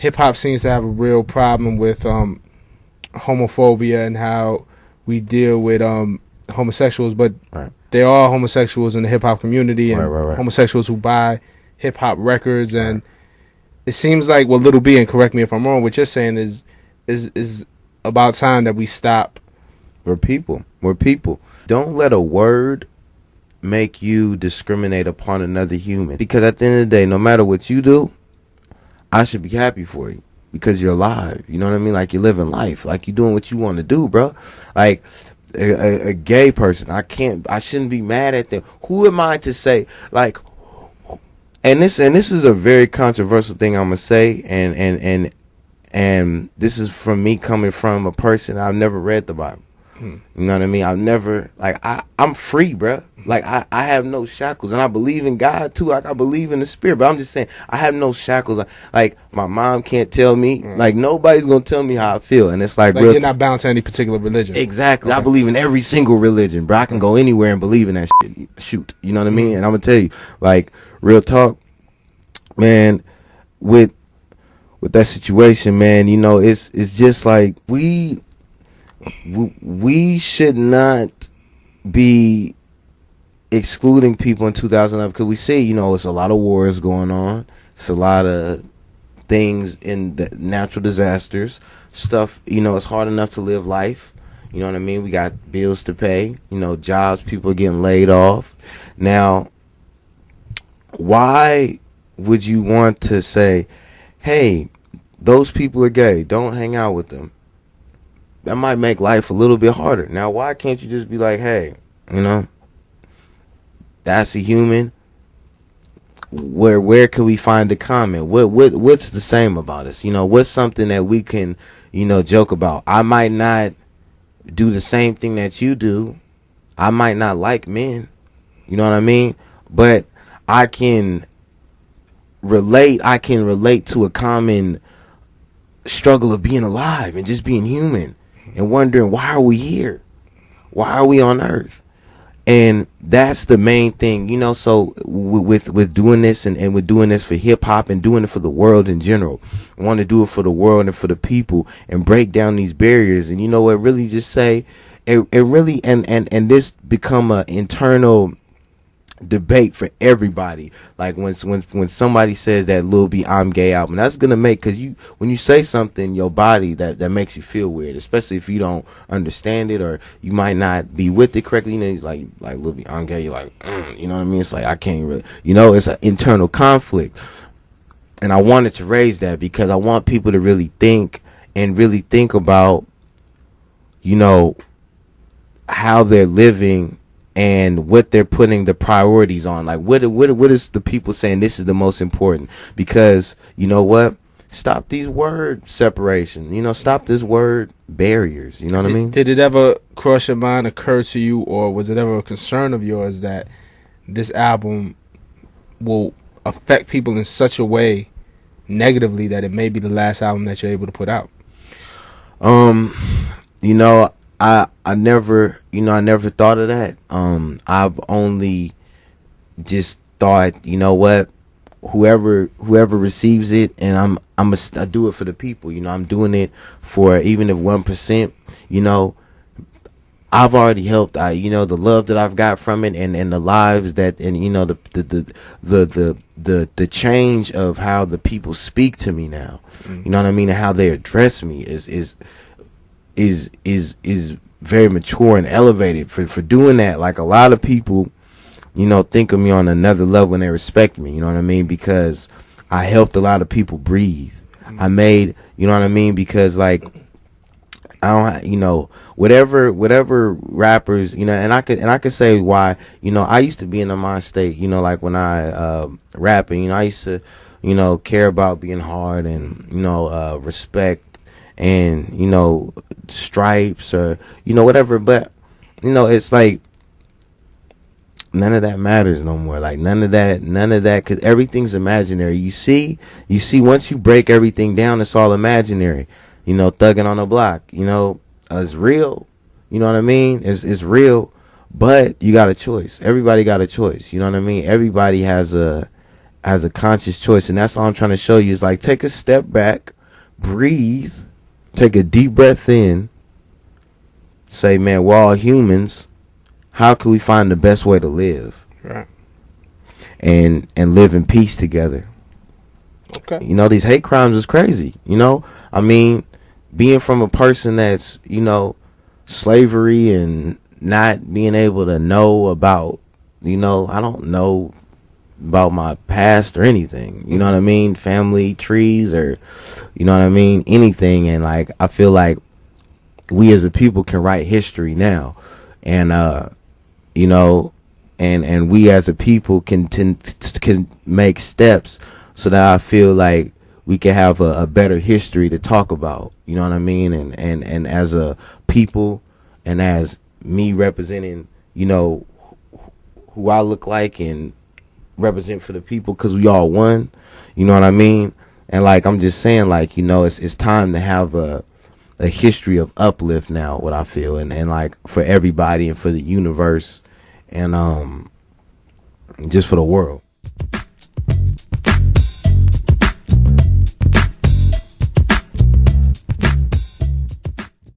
hip hop seems to have a real problem with homophobia and how we deal with homosexuals, but there are homosexuals in the hip hop community and homosexuals who buy hip hop records, and it seems like what Little B, and correct me if I'm wrong, what you're saying is about time that we stop. We're people. Don't let a word make you discriminate upon another human, because at the end of the day, no matter what you do, I should be happy for you because you're alive. You know what I mean? Like, you're living life, like you're doing what you want to do, bro. Like a gay person, I shouldn't be mad at them. Who am I to say, like, and this is a very controversial thing I'm gonna say, and this is from me coming from a person. I've never read the Bible. You know what I mean? I've never, like, I'm free, bro. Like, I have no shackles, and I believe in God too. Like, I believe in the Spirit, but I'm just saying I have no shackles. Like, my mom can't tell me. Like, nobody's gonna tell me how I feel, and it's like you're not bound to any particular religion. Exactly. Okay. I believe in every single religion, bro. I can go anywhere and believe in that shit. Shoot, you know what I mean? And I'm gonna tell you, like, real talk, man. With that situation, man, you know, it's just like we should not be excluding people in 2011, because we see, you know, it's a lot of wars going on. It's a lot of things in the natural disasters stuff. You know, it's hard enough to live life. You know what I mean? We got bills to pay. You know, jobs, people are getting laid off. Now, why would you want to say, hey, those people are gay, don't hang out with them? That might make life a little bit harder. Now, why can't you just be like, hey, you know, that's a human. Where can we find a comment? What's the same about us? You know, what's something that we can, you know, joke about? I might not do the same thing that you do. I might not like men. You know what I mean? But I can relate to a common struggle of being alive and just being human and wondering, why are we here? Why are we on earth? And that's the main thing, you know. So with doing this, and with doing this for hip hop and doing it for the world in general, I want to do it for the world and for the people and break down these barriers. And you know what, really just say it really, and this become a internal debate for everybody. Like when somebody says that Lil B I'm Gay album, that's gonna make, because when you say something, your body that makes you feel weird, especially if you don't understand it or you might not be with it correctly. You know, he's like Lil B I'm Gay, you're like, you know what I mean? It's like, I can't really, you know, it's an internal conflict. And I wanted to raise that because I want people to really think about, you know, how they're living and what they're putting the priorities on. Like, what is the people saying this is the most important? Because, you know what? Stop these word separation. You know, stop this word barriers. You know what I mean? Did it ever cross your mind, occur to you, or was it ever a concern of yours that this album will affect people in such a way negatively that it may be the last album that you're able to put out? You know, I never thought of that. I've only just thought, you know what, whoever receives it, and I do it for the people. You know, I'm doing it for, even if 1%, you know, I've already helped. You know, the love that I've got from it, and the lives that, and you know, the change of how the people speak to me now. You know what I mean, and how they address me is very mature and elevated for doing that. Like, a lot of people, you know, think of me on another level and they respect me, you know what I mean, because I helped a lot of people breathe. I made, you know what I mean, because, like, I don't, you know, whatever rappers, you know, and I could say why, you know, I used to be in a mind state, you know, like when I rapping, you know, I used to, you know, care about being hard and, you know, respect and, you know, stripes or, you know, whatever. But, you know, it's like none of that matters no more. Like, none of that, because everything's imaginary. You see, once you break everything down, it's all imaginary. You know, thugging on the block, you know, it's real. You know what I mean? It's real, but you got a choice. Everybody got a choice. You know what I mean? Everybody has a conscious choice, and that's all I'm trying to show you is, like, take a step back. breathe, take a deep breath in, say, man, we're all humans. How can we find the best way to live? Right. And live in peace together. Okay. You know, these hate crimes is crazy. You know, I mean, being from a person that's, you know, slavery and not being able to know about, you know, I don't know about my past or anything. You know what I mean? Family trees or, you know what I mean? Anything. And like, I feel like we as a people can write history now. And, you know, and we as a people can make steps so that I feel like we can have a better history to talk about. You know what I mean? And as a people and as me representing, you know, who I look like and represent for the people, because we all one. You know what I mean? And like, I'm just saying, like, you know, it's time to have a history of uplift now, what I feel, and like for everybody and for the universe and just for the world.